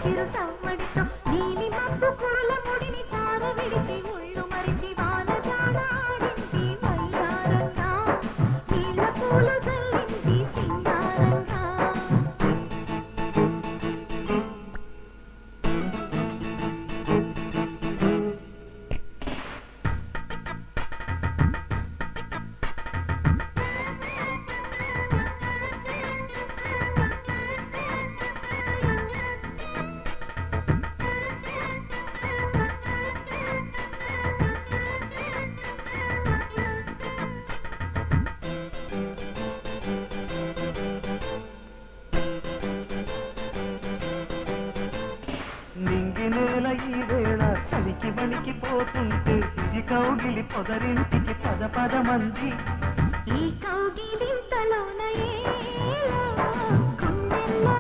చిరు సవ్వడితో నీలి మబ్బు కురుల ముడిని తార విడిచి ఒళ్ళు మరిచి వాన జాడాడింది వయ్యారంగా నీళ్ళ పూలు జల్లింది సింగారంగా పోతుంటే ఈ కౌగిలి పొదరింటికి పద పద మంది ఈ కౌగిలింతలోన